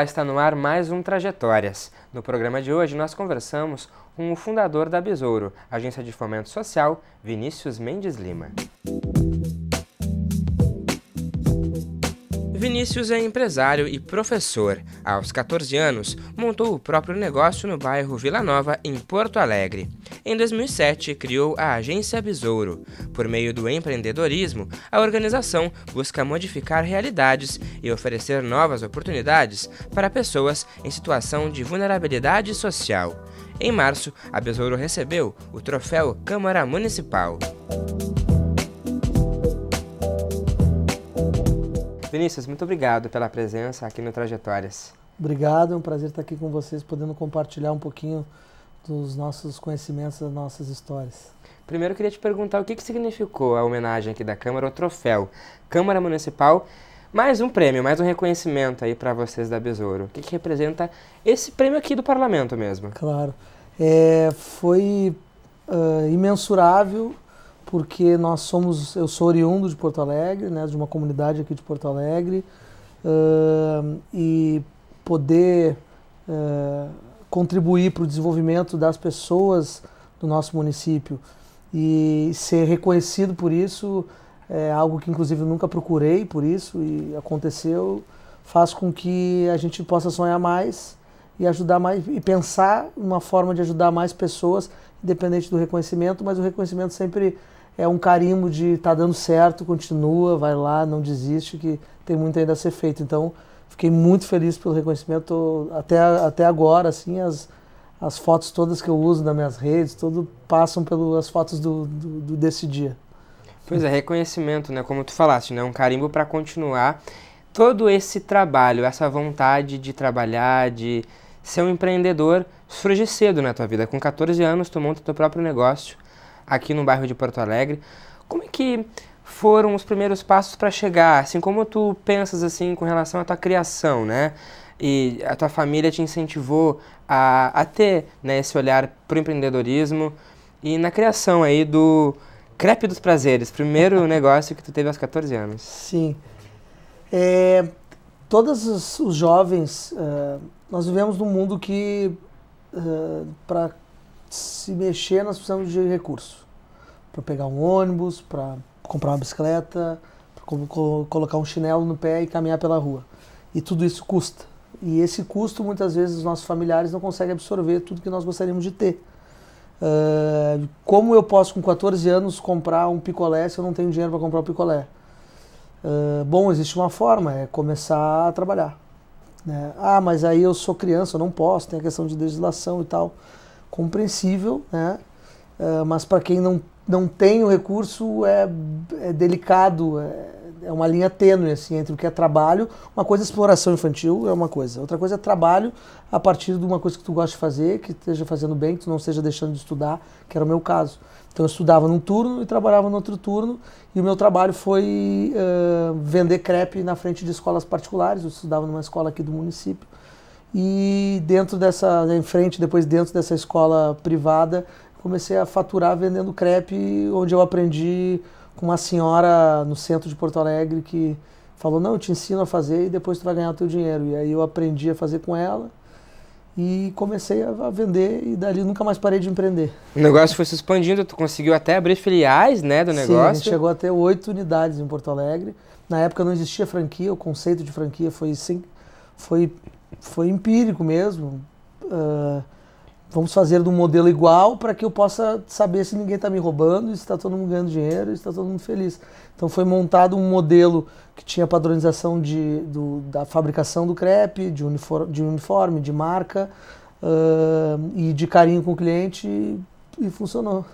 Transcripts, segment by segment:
Olá, está no ar mais um Trajetórias. No programa de hoje nós conversamos com o fundador da Besouro, agência de fomento social, Vinícius Mendes Lima. Vinícius é empresário e professor. Aos 14 anos, montou o próprio negócio no bairro Vila Nova, em Porto Alegre. Em 2007, criou a agência Besouro. Por meio do empreendedorismo, a organização busca modificar realidades e oferecer novas oportunidades para pessoas em situação de vulnerabilidade social. Em março, a Besouro recebeu o troféu Câmara Municipal. Vinícius, muito obrigado pela presença aqui no Trajetórias. Obrigado, é um prazer estar aqui com vocês, podendo compartilhar um pouquinho dos nossos conhecimentos, das nossas histórias. Primeiro, eu queria te perguntar o que significou a homenagem aqui da Câmara, o troféu Câmara Municipal, mais um prêmio, mais um reconhecimento aí para vocês da Besouro. O que representa esse prêmio aqui do Parlamento mesmo? Claro, foi imensurável, porque eu sou oriundo de Porto Alegre, né, de uma comunidade aqui de Porto Alegre, e poder contribuir para o desenvolvimento das pessoas do nosso município e ser reconhecido por isso é algo que inclusive eu nunca procurei por isso e aconteceu, faz com que a gente possa sonhar mais e ajudar mais e pensar uma forma de ajudar mais pessoas, independente do reconhecimento, mas o reconhecimento sempre é um carimbo de tá dando certo, continua, vai lá, não desiste, que tem muito ainda a ser feito. Então, fiquei muito feliz pelo reconhecimento. Até agora, assim, as fotos todas que eu uso nas minhas redes, tudo passam pelas fotos desse dia. Pois é, reconhecimento, né? Como tu falaste, né? Um carimbo para continuar todo esse trabalho, essa vontade de trabalhar, de ser um empreendedor, surge cedo na tua vida. Com 14 anos, tu monta teu próprio negócio aqui no bairro de Porto Alegre. Como é que foram os primeiros passos para chegar? Assim, como tu pensas assim com relação à tua criação, né? E a tua família te incentivou a ter, né, esse olhar para o empreendedorismo e na criação aí do Crepe dos Prazeres, primeiro negócio que tu teve aos 14 anos. Sim. Todos os jovens, nós vivemos num mundo que para se mexer nós precisamos de recurso. Para pegar um ônibus, para comprar uma bicicleta, para colocar um chinelo no pé e caminhar pela rua. E tudo isso custa. E esse custo, muitas vezes, os nossos familiares não conseguem absorver tudo que nós gostaríamos de ter. Como eu posso, com 14 anos, comprar um picolé se eu não tenho dinheiro para comprar o picolé? Bom, existe uma forma, é começar a trabalhar. Né? Ah, mas aí eu sou criança, eu não posso, tem a questão de legislação e tal. Compreensível, né? Mas para quem não tem o recurso é delicado, é uma linha tênue assim, entre o que é trabalho. Uma coisa é exploração infantil, é uma coisa. Outra coisa é trabalho a partir de uma coisa que tu gosta de fazer, que esteja fazendo bem, que tu não esteja deixando de estudar, que era o meu caso. Então eu estudava num turno e trabalhava no outro turno, e o meu trabalho foi vender crepe na frente de escolas particulares. Eu estudava numa escola aqui do município. E depois dentro dessa escola privada, comecei a faturar vendendo crepe, onde eu aprendi com uma senhora no centro de Porto Alegre que falou, não, eu te ensino a fazer e depois tu vai ganhar o teu dinheiro. E aí eu aprendi a fazer com ela e comecei a vender e dali nunca mais parei de empreender. O negócio foi se expandindo, tu conseguiu até abrir filiais, né, do negócio? Sim, a gente chegou a ter 8 unidades em Porto Alegre. Na época não existia franquia, o conceito de franquia foi empírico mesmo. Vamos fazer de um modelo igual para que eu possa saber se ninguém está me roubando, se está todo mundo ganhando dinheiro, se está todo mundo feliz. Então foi montado um modelo que tinha padronização da fabricação do crepe, de uniforme, de marca e de carinho com o cliente e funcionou.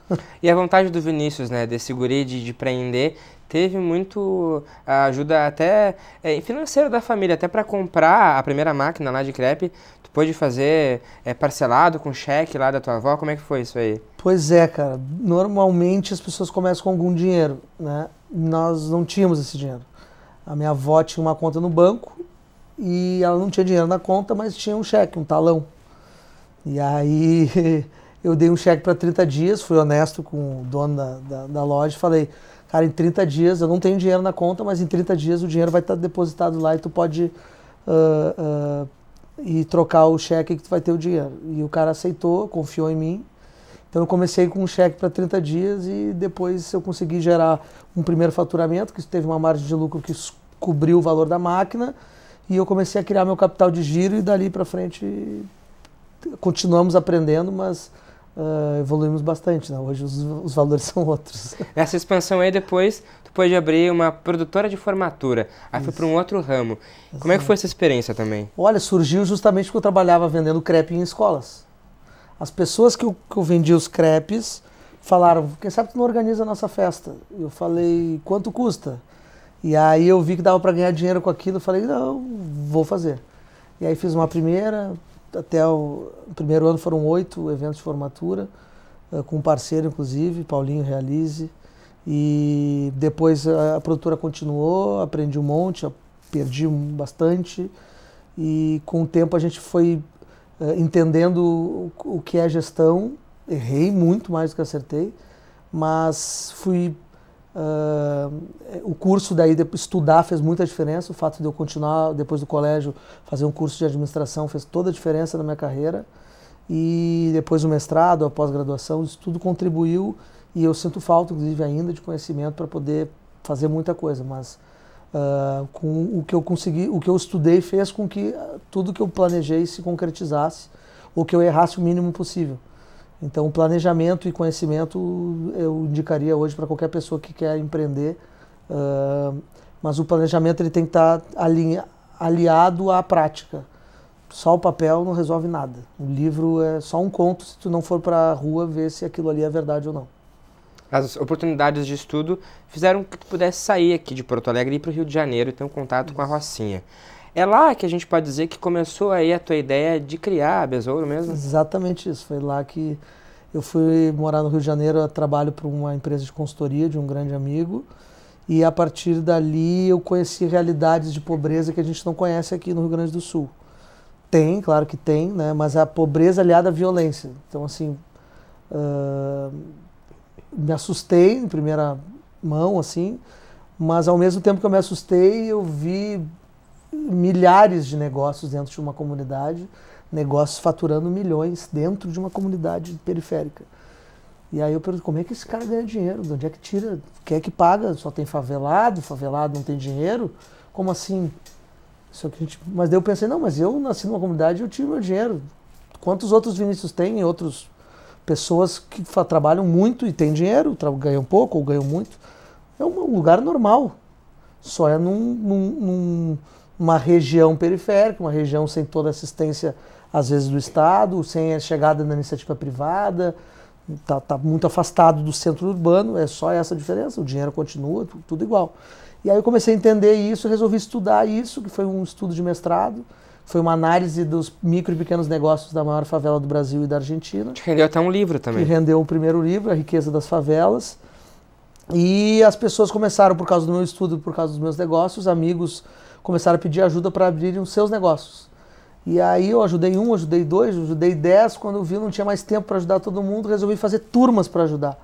E a vontade do Vinícius, né, desse guri de empreender, teve muito ajuda até financeira da família, até para comprar a primeira máquina lá de crepe. Tu pôde fazer parcelado com cheque lá da tua avó? Como é que foi isso aí? Pois é, cara. Normalmente as pessoas começam com algum dinheiro, né? Nós não tínhamos esse dinheiro. A minha avó tinha uma conta no banco e ela não tinha dinheiro na conta, mas tinha um cheque, um talão. E aí eu dei um cheque para 30 dias, fui honesto com o dono da loja e falei, cara, em 30 dias eu não tenho dinheiro na conta, mas em 30 dias o dinheiro vai estar depositado lá e tu pode e trocar o cheque que tu vai ter o dinheiro. E o cara aceitou, confiou em mim. Então eu comecei com um cheque para 30 dias e depois eu consegui gerar um primeiro faturamento, que teve uma margem de lucro que cobriu o valor da máquina, e eu comecei a criar meu capital de giro e dali para frente continuamos aprendendo, mas evoluímos bastante, né? Hoje os valores são outros. Nessa expansão aí depois tu pôde abrir uma produtora de formatura, aí foi para um outro ramo. Como é que foi essa experiência também? Olha, surgiu justamente porque eu trabalhava vendendo crepe em escolas. As pessoas que eu vendia os crepes falaram, quem sabe tu não organiza a nossa festa? Eu falei, quanto custa? E aí eu vi que dava para ganhar dinheiro com aquilo, eu falei, não, vou fazer. E aí fiz uma primeira, até o primeiro ano foram 8 eventos de formatura, com um parceiro inclusive, Paulinho Realize. E depois a produtora continuou, aprendi um monte, perdi bastante. E com o tempo a gente foi entendendo o que é gestão. Errei muito mais do que acertei, mas o curso daí de estudar fez muita diferença. O fato de eu continuar depois do colégio fazer um curso de administração fez toda a diferença na minha carreira, e depois o mestrado, a pós-graduação, isso tudo contribuiu, e eu sinto falta inclusive ainda de conhecimento para poder fazer muita coisa, mas com o que eu consegui, o que eu estudei fez com que tudo que eu planejei se concretizasse, ou que eu errasse o mínimo possível. Então, planejamento e conhecimento eu indicaria hoje para qualquer pessoa que quer empreender, mas o planejamento ele tem que estar aliado à prática. Só o papel não resolve nada. O livro é só um conto se tu não for para a rua ver se aquilo ali é verdade ou não. As oportunidades de estudo fizeram que tu pudesse sair aqui de Porto Alegre e ir para o Rio de Janeiro e ter um contato com a Rocinha. É lá que a gente pode dizer que começou aí a tua ideia de criar a Besouro mesmo? Exatamente isso. Foi lá que eu fui morar no Rio de Janeiro, eu trabalho para uma empresa de consultoria de um grande amigo, e a partir dali eu conheci realidades de pobreza que a gente não conhece aqui no Rio Grande do Sul. Tem, claro que tem, né? Mas a pobreza aliada à violência. Então, assim, me assustei em primeira mão, assim, mas ao mesmo tempo que eu me assustei, eu vi milhares de negócios dentro de uma comunidade, negócios faturando milhões dentro de uma comunidade periférica. E aí eu pergunto, como é que esse cara ganha dinheiro? De onde é que tira? Quem é que paga? Só tem favelado não tem dinheiro? Como assim? Isso que mas daí eu pensei, não, mas eu nasci numa comunidade e eu tiro meu dinheiro. Quantos outros Vinícius tem? Outras pessoas que trabalham muito e têm dinheiro, ganham pouco ou ganham muito. É um lugar normal. Só é numa região periférica, uma região sem toda a assistência, às vezes, do Estado, sem a chegada da iniciativa privada, tá muito afastado do centro urbano, é só essa a diferença, o dinheiro continua, tudo igual. E aí eu comecei a entender isso, resolvi estudar isso, que foi um estudo de mestrado, foi uma análise dos micro e pequenos negócios da maior favela do Brasil e da Argentina. Te rendeu até um livro também. Que rendeu o primeiro livro, A Riqueza das Favelas. E as pessoas começaram, por causa do meu estudo, por causa dos meus negócios, amigos começaram a pedir ajuda para abrirem os seus negócios. E aí eu ajudei um, ajudei dois, ajudei 10, quando eu vi não tinha mais tempo para ajudar todo mundo, resolvi fazer turmas para ajudar.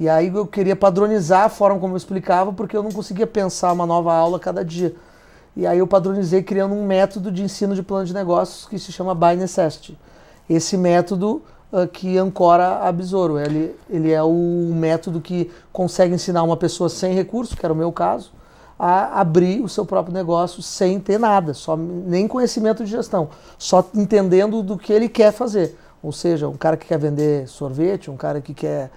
E aí eu queria padronizar a forma como eu explicava, porque eu não conseguia pensar uma nova aula cada dia. E aí eu padronizei criando um método de ensino de plano de negócios que se chama By Necessity. Esse método que ancora a Besouro. Ele é o método que consegue ensinar uma pessoa sem recurso, que era o meu caso, a abrir o seu próprio negócio sem ter nada, nem conhecimento de gestão, só entendendo do que ele quer fazer. Ou seja, um cara que quer vender sorvete, um cara que quer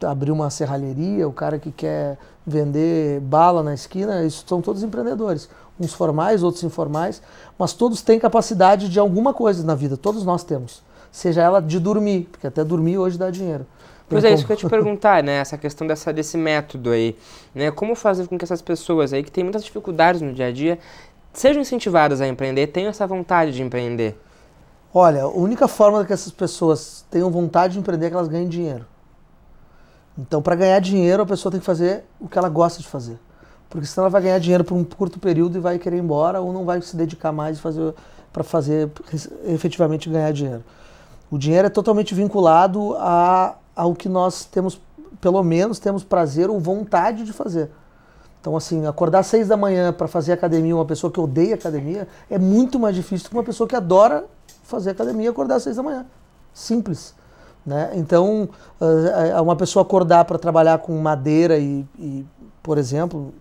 abrir uma serralheria, o cara que quer vender bala na esquina, isso são todos empreendedores. Uns formais, outros informais, mas todos têm capacidade de alguma coisa na vida, todos nós temos. Seja ela de dormir, porque até dormir hoje dá dinheiro. Pois é, isso que eu ia te perguntar, né? Essa questão desse método aí, né? Como fazer com que essas pessoas aí que têm muitas dificuldades no dia a dia sejam incentivadas a empreender, tenham essa vontade de empreender? Olha, a única forma que essas pessoas tenham vontade de empreender é que elas ganhem dinheiro. Então, para ganhar dinheiro, a pessoa tem que fazer o que ela gosta de fazer. Porque senão ela vai ganhar dinheiro por um curto período e vai querer ir embora, ou não vai se dedicar mais para fazer efetivamente ganhar dinheiro. O dinheiro é totalmente vinculado ao que nós temos, pelo menos temos prazer ou vontade de fazer. Então, assim, acordar às 6 da manhã para fazer academia, uma pessoa que odeia academia, é muito mais difícil do que uma pessoa que adora fazer academia e acordar às 6 da manhã. Simples. Né? Então, uma pessoa acordar para trabalhar com madeira por exemplo,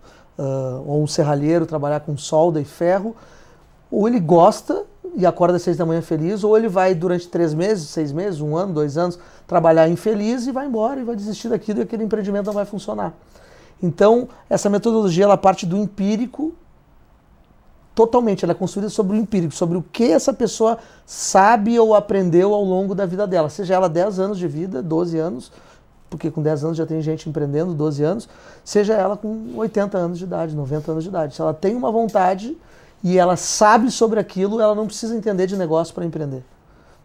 ou um serralheiro trabalhar com solda e ferro, ou ele gosta e acorda às 6 da manhã feliz, ou ele vai durante 3 meses, 6 meses, 1 ano, 2 anos, trabalhar infeliz e vai embora e vai desistir daquilo e aquele empreendimento não vai funcionar. Então, essa metodologia, ela parte do empírico totalmente, ela é construída sobre o empírico, sobre o que essa pessoa sabe ou aprendeu ao longo da vida dela, seja ela 10 anos de vida, 12 anos, porque com 10 anos já tem gente empreendendo, 12 anos, seja ela com 80 anos de idade, 90 anos de idade. Se ela tem uma vontade e ela sabe sobre aquilo, ela não precisa entender de negócio para empreender.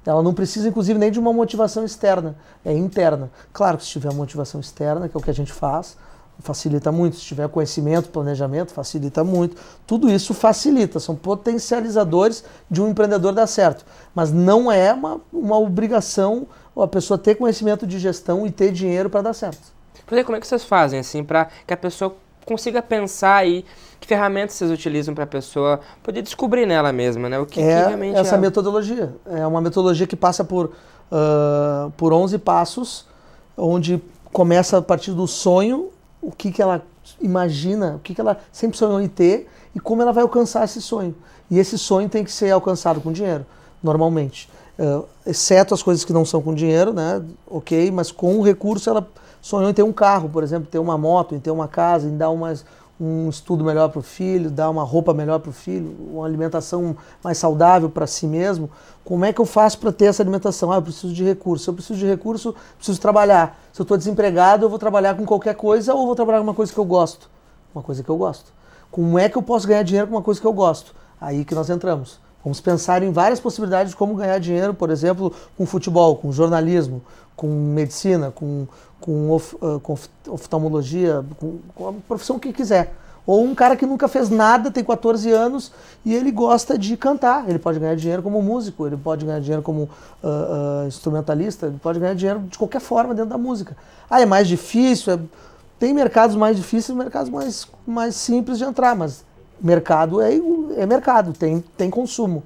Ela não precisa, inclusive, nem de uma motivação externa, é interna. Claro que se tiver motivação externa, que é o que a gente faz, facilita muito. Se tiver conhecimento, planejamento, facilita muito. Tudo isso facilita, são potencializadores de um empreendedor dar certo. Mas não é uma obrigação a pessoa ter conhecimento de gestão e ter dinheiro para dar certo. Como é que vocês fazem assim para que a pessoa consiga pensar aí que ferramentas vocês utilizam para a pessoa poder descobrir nela mesma, né? O que realmente essa metodologia. É uma metodologia que passa por 11 passos, onde começa a partir do sonho, o que ela imagina, o que ela sempre sonhou em ter e como ela vai alcançar esse sonho. E esse sonho tem que ser alcançado com dinheiro, normalmente. Exceto as coisas que não são com dinheiro, né? Ok, mas com o recurso ela sonhou em ter um carro, por exemplo, ter uma moto, em ter uma casa, em dar um estudo melhor para o filho, dar uma roupa melhor para o filho, uma alimentação mais saudável para si mesmo. Como é que eu faço para ter essa alimentação? Eu preciso de recurso. Se eu preciso de recurso, preciso trabalhar. Se eu estou desempregado, eu vou trabalhar com qualquer coisa ou vou trabalhar com uma coisa que eu gosto. Uma coisa que eu gosto. Como é que eu posso ganhar dinheiro com uma coisa que eu gosto? Aí que nós entramos. Vamos pensar em várias possibilidades de como ganhar dinheiro, por exemplo, com futebol, com jornalismo, com medicina, com oftalmologia, com a profissão que quiser. Ou um cara que nunca fez nada, tem 14 anos e ele gosta de cantar. Ele pode ganhar dinheiro como músico, ele pode ganhar dinheiro como instrumentalista, ele pode ganhar dinheiro de qualquer forma dentro da música. É mais difícil, tem mercados mais difíceis e mercados mais simples de entrar, mas mercado é mercado, tem consumo.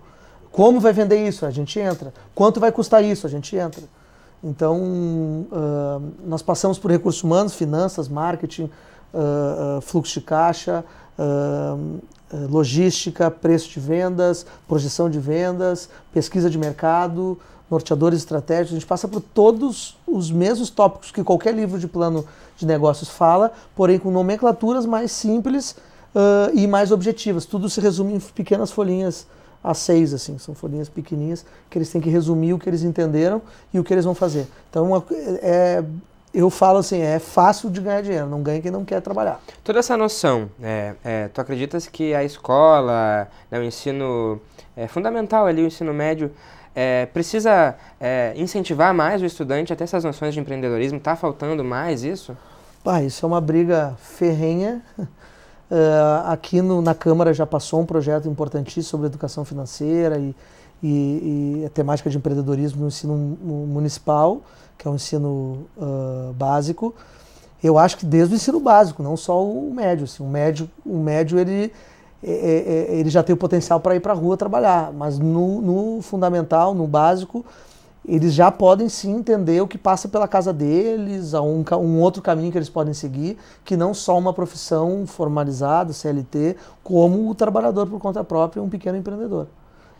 Como vai vender isso? A gente entra. Quanto vai custar isso? A gente entra. Então, nós passamos por recursos humanos, finanças, marketing, fluxo de caixa, logística, preço de vendas, projeção de vendas, pesquisa de mercado, norteadores estratégicos. A gente passa por todos os mesmos tópicos que qualquer livro de plano de negócios fala, porém com nomenclaturas mais simples e mais objetivas. Tudo se resume em pequenas folhinhas A6, assim, são folhinhas pequenininhas que eles têm que resumir o que eles entenderam e o que eles vão fazer. Então, eu falo assim, é fácil de ganhar dinheiro, não ganha quem não quer trabalhar. Toda essa noção, tu acreditas que a escola, né, o ensino fundamental ali, o ensino médio, precisa incentivar mais o estudante a ter essas noções de empreendedorismo? Está faltando mais isso? Isso é uma briga ferrenha. Aqui na Câmara já passou um projeto importantíssimo sobre educação financeira e a temática de empreendedorismo no ensino municipal, que é um ensino básico. Eu acho que desde o ensino básico, não só o médio. Assim, o médio ele já tem o potencial para ir para a rua trabalhar, mas no fundamental, no básico, eles já podem sim entender o que passa pela casa deles, um outro caminho que eles podem seguir, que não só uma profissão formalizada, CLT, como o trabalhador por conta própria, um pequeno empreendedor.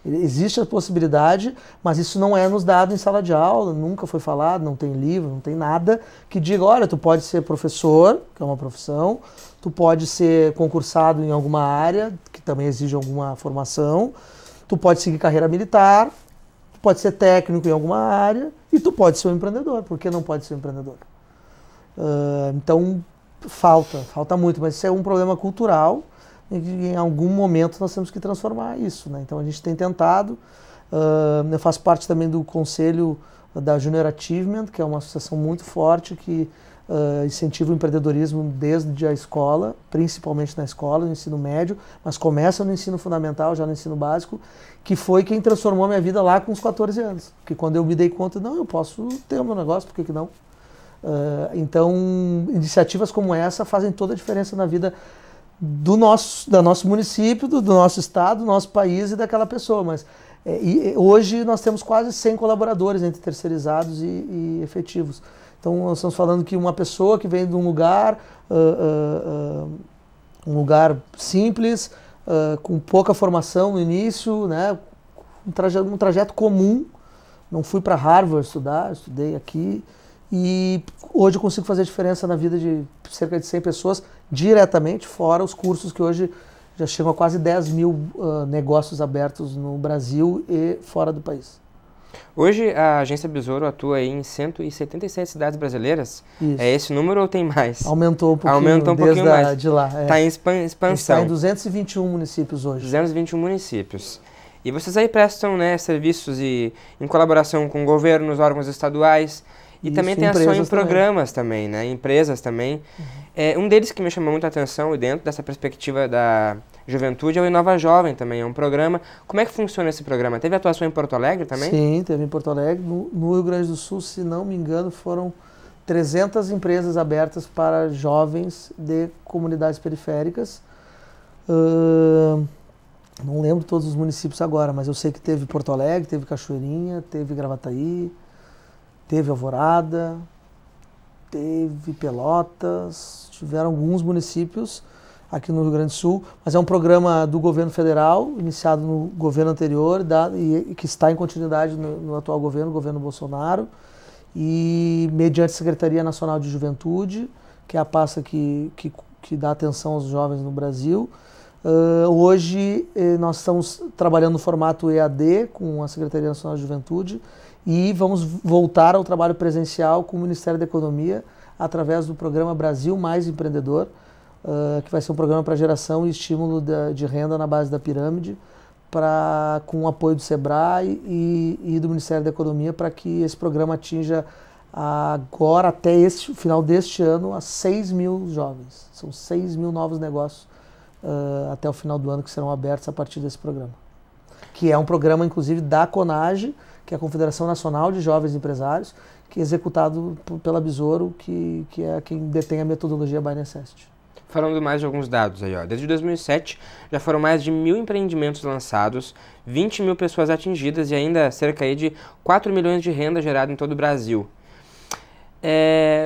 Existe a possibilidade, mas isso não é nos dado em sala de aula, nunca foi falado, não tem livro, não tem nada que diga, olha, tu pode ser professor, que é uma profissão, tu pode ser concursado em alguma área, que também exige alguma formação, tu pode seguir carreira militar, pode ser técnico em alguma área e tu pode ser um empreendedor. Por que não pode ser um empreendedor? Então, falta muito, mas isso é um problema cultural e em algum momento nós temos que transformar isso, né? Então a gente tem tentado, eu faço parte também do conselho da Junior Achievement, que é uma associação muito forte que incentiva o empreendedorismo desde a escola, principalmente na escola, no ensino médio, mas começa no ensino fundamental, já no ensino básico, que foi quem transformou a minha vida lá com os 14 anos. Porque quando eu me dei conta, não, eu posso ter o meu negócio, por que não? Então, iniciativas como essa fazem toda a diferença na vida do nosso município, do nosso estado, do nosso país e daquela pessoa. Mas hoje nós temos quase 100 colaboradores entre terceirizados e efetivos. Então nós estamos falando que uma pessoa que vem de um lugar simples, com pouca formação no início, né, um trajeto comum. Não fui para Harvard estudar, estudei aqui. E hoje eu consigo fazer diferença na vida de cerca de 100 pessoas diretamente, fora os cursos que hoje já chegam a quase 10 mil negócios abertos no Brasil e fora do país. Hoje a Agência Besouro atua em 177 cidades brasileiras. Isso. É esse número ou tem mais? Aumentou um pouquinho, mais. De lá. Está em expansão. Está em 221 municípios hoje. 221 municípios. E vocês aí prestam, né, serviços em colaboração com governos, órgãos estaduais. E isso, também tem ação em programas também, né? Empresas também. Um deles que me chamou muita atenção, e dentro dessa perspectiva da juventude, é o Inova Jovem também, é um programa. Como é que funciona esse programa? Teve atuação em Porto Alegre também? Sim, teve em Porto Alegre. No Rio Grande do Sul, se não me engano, foram 300 empresas abertas para jovens de comunidades periféricas. Não lembro todos os municípios agora, mas eu sei que teve Porto Alegre, teve Cachoeirinha, teve Gravataí, teve Alvorada, teve Pelotas, tiveram alguns municípios aqui no Rio Grande do Sul, mas é um programa do governo federal, iniciado no governo anterior e que está em continuidade no atual governo, o governo Bolsonaro, e mediante a Secretaria Nacional de Juventude, que é a pasta que dá atenção aos jovens no Brasil. Hoje nós estamos trabalhando no formato EAD com a Secretaria Nacional de Juventude, e vamos voltar ao trabalho presencial com o Ministério da Economia através do programa Brasil Mais Empreendedor, que vai ser um programa para geração e estímulo de renda na base da pirâmide, com o apoio do SEBRAE e do Ministério da Economia, para que esse programa atinja agora, até o final deste ano, a 6 mil jovens. São 6 mil novos negócios até o final do ano que serão abertos a partir desse programa. Que é um programa, inclusive, da CONAGE, que é a Confederação Nacional de Jovens Empresários, que é executado pela Besouro, que é quem detém a metodologia By Necessity. Falando mais de alguns dados aí, ó. Desde 2007 já foram mais de 1.000 empreendimentos lançados, 20 mil pessoas atingidas e ainda cerca aí de 4 milhões de renda gerada em todo o Brasil.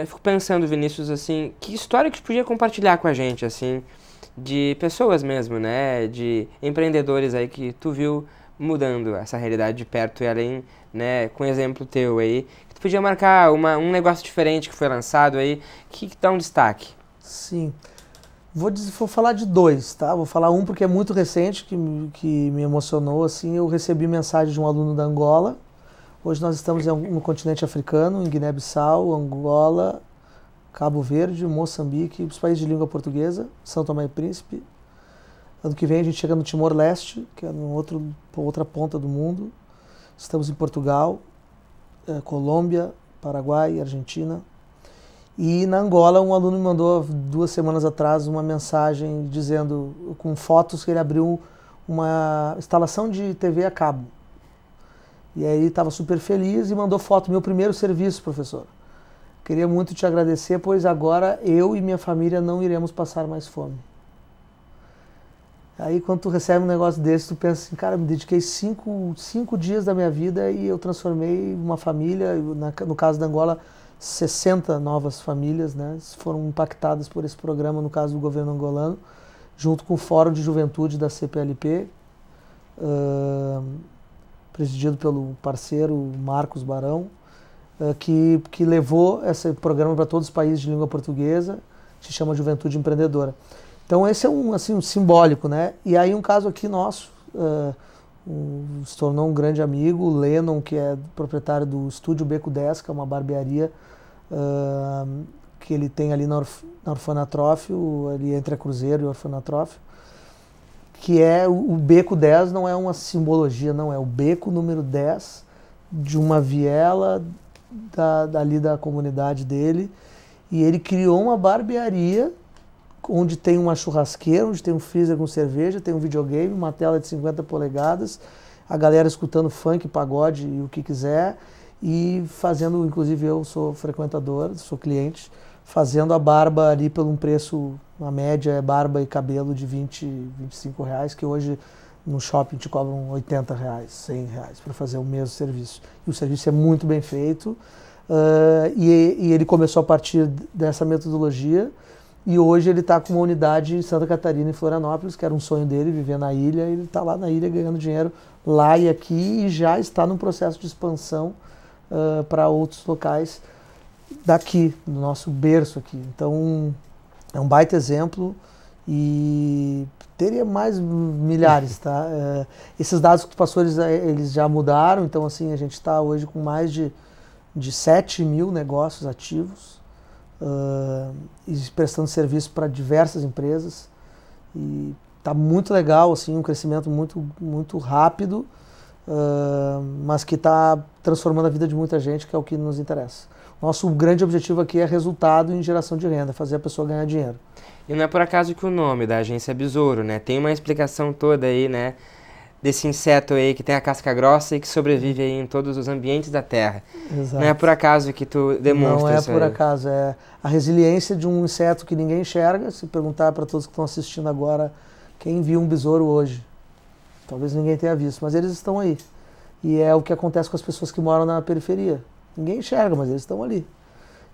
Fico pensando, Vinícius, assim, que história que tu podia compartilhar com a gente, assim, de pessoas mesmo, né, de empreendedores aí que tu viu mudando essa realidade de perto e além, né, com exemplo teu aí, que tu podia marcar um negócio diferente que foi lançado aí, que dá um destaque. Sim, vou falar de dois, tá? Vou falar um porque é muito recente, que me emocionou, assim, eu recebi mensagem de um aluno da Angola. Hoje nós estamos no continente africano, em Guiné-Bissau, Angola, Cabo Verde, Moçambique, os países de língua portuguesa, São Tomé e Príncipe. Ano que vem a gente chega no Timor-Leste, que é outra ponta do mundo. Estamos em Portugal, Colômbia, Paraguai, Argentina. E na Angola um aluno me mandou 2 semanas atrás uma mensagem dizendo, com fotos, que ele abriu uma instalação de TV a cabo. E aí estava super feliz e mandou foto, meu primeiro serviço, professor. Queria muito te agradecer, pois agora eu e minha família não iremos passar mais fome. Aí quando tu recebe um negócio desse, tu pensa assim, cara, eu me dediquei 5 dias da minha vida e eu transformei uma família, no caso da Angola, 60 novas famílias, né, foram impactadas por esse programa, no caso do governo angolano, junto com o Fórum de Juventude da CPLP, presidido pelo parceiro Marcos Barão, que levou esse programa para todos os países de língua portuguesa, se chama Juventude Empreendedora. Então esse é um simbólico, né? E aí um caso aqui nosso, se tornou um grande amigo, o Lennon, que é proprietário do Estúdio Beco 10, que é uma barbearia que ele tem ali na Orfanatrófio, ali entre a Cruzeiro e o Orfanatrófio, que é o Beco 10, não é uma simbologia, não, é o beco número 10 de uma viela dali da comunidade dele, e ele criou uma barbearia onde tem uma churrasqueira, onde tem um freezer com cerveja, tem um videogame, uma tela de 50 polegadas, a galera escutando funk, pagode e o que quiser, e fazendo, inclusive eu sou frequentador, sou cliente, fazendo a barba ali por um preço, a média é barba e cabelo de 20, R$ 25, que hoje no shopping te cobram R$ 80, R$ 100 para fazer o mesmo serviço. E o serviço é muito bem feito, e ele começou a partir dessa metodologia, e hoje ele está com uma unidade em Santa Catarina, em Florianópolis, que era um sonho dele, viver na ilha, e ele está lá na ilha ganhando dinheiro lá e aqui, e já está num processo de expansão para outros locais daqui, no nosso berço aqui. Então, é um baita exemplo e teria mais milhares, tá? Esses dados que tu passou, eles já mudaram, então assim, a gente está hoje com mais de 7 mil negócios ativos e prestando serviço para diversas empresas, e está muito legal, assim, um crescimento muito, muito rápido, mas que está transformando a vida de muita gente, que é o que nos interessa. Nosso grande objetivo aqui é resultado em geração de renda, fazer a pessoa ganhar dinheiro. E não é por acaso que o nome da agência é Besouro, né? Tem uma explicação toda aí, né? Desse inseto aí que tem a casca grossa e que sobrevive aí em todos os ambientes da Terra. Exato. Não é por acaso que tu demonstra isso. Não é por acaso, é a resiliência de um inseto que ninguém enxerga. Se perguntar para todos que estão assistindo agora, quem viu um besouro hoje? Talvez ninguém tenha visto, mas eles estão aí. E é o que acontece com as pessoas que moram na periferia. Ninguém enxerga, mas eles estão ali.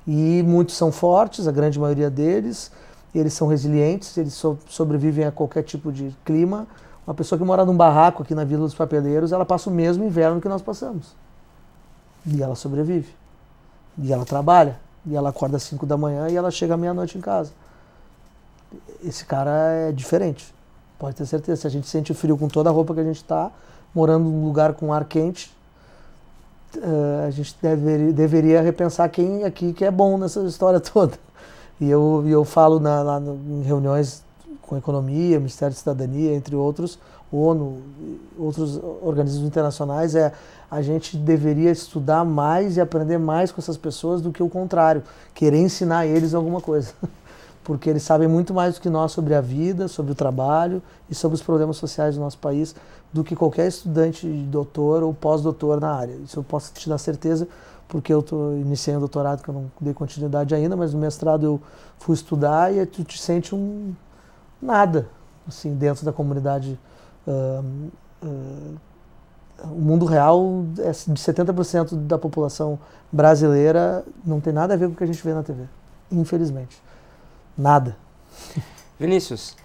E muitos são fortes, a grande maioria deles, eles são resilientes, eles sobrevivem a qualquer tipo de clima. Uma pessoa que mora num barraco aqui na Vila dos Papeleiros, ela passa o mesmo inverno que nós passamos. E ela sobrevive. E ela trabalha. E ela acorda às 5 da manhã e ela chega à meia-noite em casa. Esse cara é diferente. Pode ter certeza. Se a gente sente frio com toda a roupa que a gente está, morando num lugar com ar quente, a gente deveria repensar quem aqui que é bom nessa história toda. E eu falo em reuniões com economia, Ministério da Cidadania, entre outros, ONU, outros organismos internacionais, a gente deveria estudar mais e aprender mais com essas pessoas do que o contrário, querer ensinar eles alguma coisa. Porque eles sabem muito mais do que nós sobre a vida, sobre o trabalho e sobre os problemas sociais do nosso país, do que qualquer estudante de doutor ou pós-doutor na área. Isso eu posso te dar certeza, porque eu iniciei um doutorado que eu não dei continuidade ainda, mas no mestrado eu fui estudar e tu te sente nada, assim, dentro da comunidade. O mundo real é de 70% da população brasileira, não tem nada a ver com o que a gente vê na TV, infelizmente. Nada. Vinícius,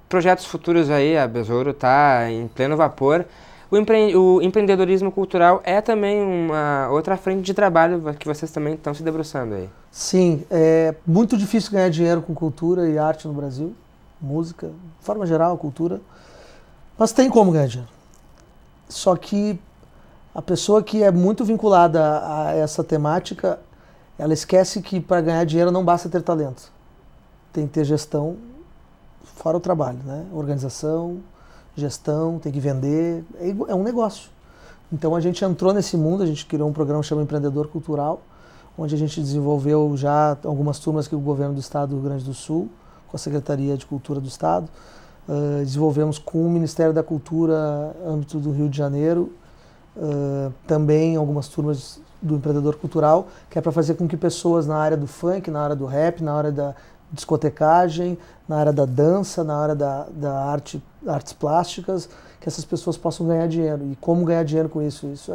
projetos futuros aí, a Besouro está em pleno vapor. O empreendedorismo cultural é também uma outra frente de trabalho que vocês também estão se debruçando aí. Sim, é muito difícil ganhar dinheiro com cultura e arte no Brasil, música, de forma geral, cultura, mas tem como ganhar dinheiro. Só que a pessoa que é muito vinculada a essa temática, ela esquece que para ganhar dinheiro não basta ter talento. Tem que ter gestão, fora o trabalho, né? Organização, gestão, tem que vender, é um negócio. Então a gente entrou nesse mundo, a gente criou um programa que chama Empreendedor Cultural, onde a gente desenvolveu já algumas turmas que o governo do estado do Rio Grande do Sul, com a Secretaria de Cultura do Estado, desenvolvemos com o Ministério da Cultura, âmbito do Rio de Janeiro, também algumas turmas do Empreendedor Cultural, que é para fazer com que pessoas na área do funk, na área do rap, na área da discotecagem, na área da dança, na área da artes plásticas, que essas pessoas possam ganhar dinheiro. E como ganhar dinheiro com isso? Isso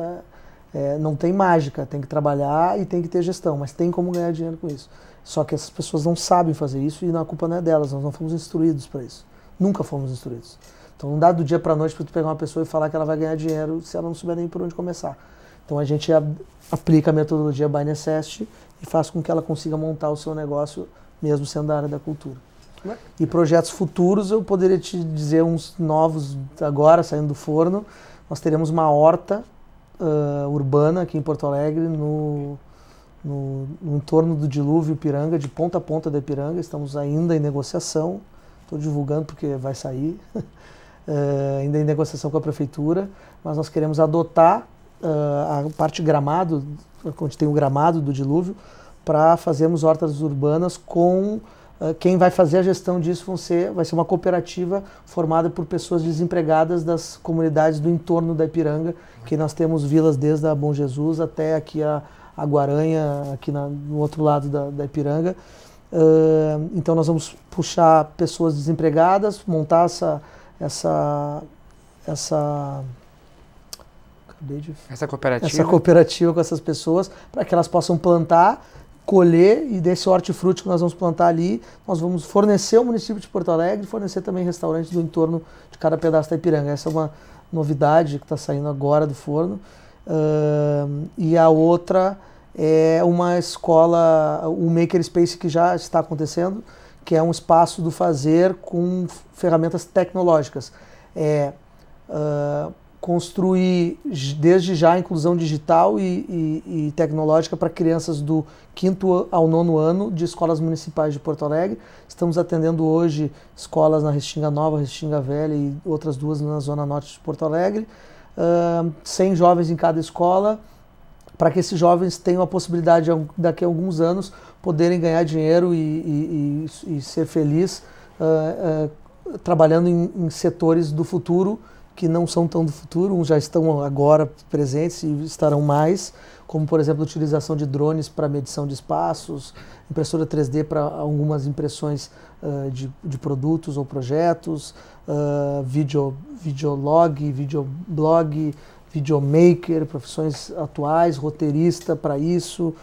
não tem mágica, tem que trabalhar e tem que ter gestão, mas tem como ganhar dinheiro com isso. Só que essas pessoas não sabem fazer isso e a culpa não é delas, nós não fomos instruídos para isso. Nunca fomos instruídos. Então não dá do dia para a noite para tu pegar uma pessoa e falar que ela vai ganhar dinheiro se ela não souber nem por onde começar. Então a gente aplica a metodologia By Necessity e faz com que ela consiga montar o seu negócio mesmo sendo da área da cultura. E projetos futuros, eu poderia te dizer uns novos agora, saindo do forno. Nós teremos uma horta urbana aqui em Porto Alegre, no entorno do dilúvio Ipiranga, de ponta a ponta da Ipiranga. Estamos ainda em negociação, estou divulgando porque vai sair, ainda em negociação com a prefeitura, mas nós queremos adotar a parte gramado, onde tem o gramado do dilúvio, para fazermos hortas urbanas com quem vai fazer a gestão disso vai ser uma cooperativa formada por pessoas desempregadas das comunidades do entorno da Ipiranga, que nós temos vilas desde a Bom Jesus até aqui a Guaranha, aqui no outro lado da Ipiranga. Então nós vamos puxar pessoas desempregadas, montar essa cooperativa com essas pessoas, para que elas possam plantar, colher, e desse hortifruti que nós vamos plantar ali, nós vamos fornecer ao município de Porto Alegre, fornecer também restaurantes do entorno de cada pedaço da Ipiranga. Essa é uma novidade que está saindo agora do forno. E a outra é uma escola, o Makerspace, que já está acontecendo, que é um espaço do fazer com ferramentas tecnológicas. Construir desde já a inclusão digital e tecnológica para crianças do 5º ao 9º ano de escolas municipais de Porto Alegre. Estamos atendendo hoje escolas na Restinga Nova, Restinga Velha e outras 2 na Zona Norte de Porto Alegre. 100 jovens em cada escola, para que esses jovens tenham a possibilidade, daqui a alguns anos, poderem ganhar dinheiro e ser feliz trabalhando em setores do futuro, que não são tão do futuro, uns já estão agora presentes e estarão mais, como, por exemplo, a utilização de drones para medição de espaços, impressora 3D para algumas impressões de produtos ou projetos, videolog, videoblog, videomaker, profissões atuais, roteirista para isso,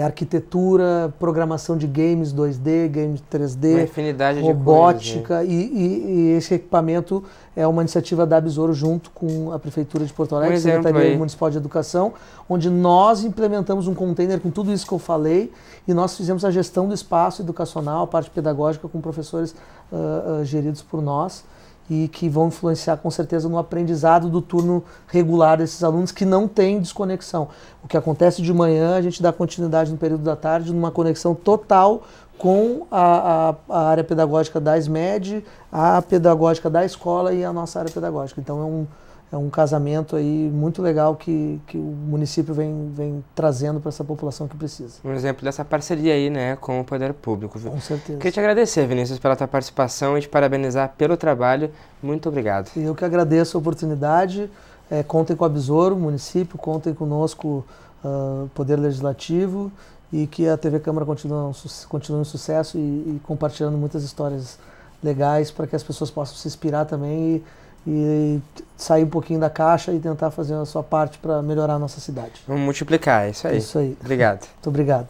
arquitetura, programação de games 2D, games 3D, uma infinidade robótica, de coisas, e esse equipamento é uma iniciativa da Besouro junto com a Prefeitura de Porto Alegre, Secretaria Municipal de Educação, onde nós implementamos um container com tudo isso que eu falei, e nós fizemos a gestão do espaço educacional, a parte pedagógica, com professores geridos por nós, e que vão influenciar com certeza no aprendizado do turno regular desses alunos que não têm desconexão. O que acontece de manhã, a gente dá continuidade no período da tarde, numa conexão total com a área pedagógica da SMED, a pedagógica da escola e a nossa área pedagógica. Então é um casamento aí muito legal que o município vem trazendo para essa população que precisa. Um exemplo dessa parceria aí, né, com o poder público. Com certeza. Queria te agradecer, Vinícius, pela tua participação e te parabenizar pelo trabalho. Muito obrigado. Eu que agradeço a oportunidade. Contem com a Besouro, município, contem conosco, Poder Legislativo, e que a TV Câmara continue um sucesso e compartilhando muitas histórias legais para que as pessoas possam se inspirar também e sair um pouquinho da caixa e tentar fazer a sua parte para melhorar a nossa cidade. Vamos multiplicar, é isso aí. Isso aí. Obrigado. Muito obrigado.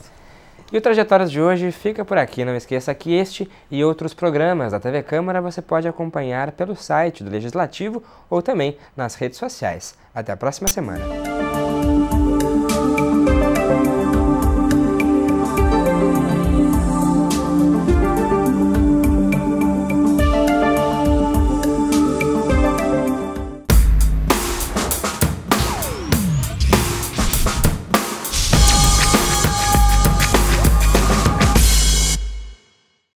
E o Trajetórias de hoje fica por aqui. Não esqueça que este e outros programas da TV Câmara você pode acompanhar pelo site do Legislativo ou também nas redes sociais. Até a próxima semana.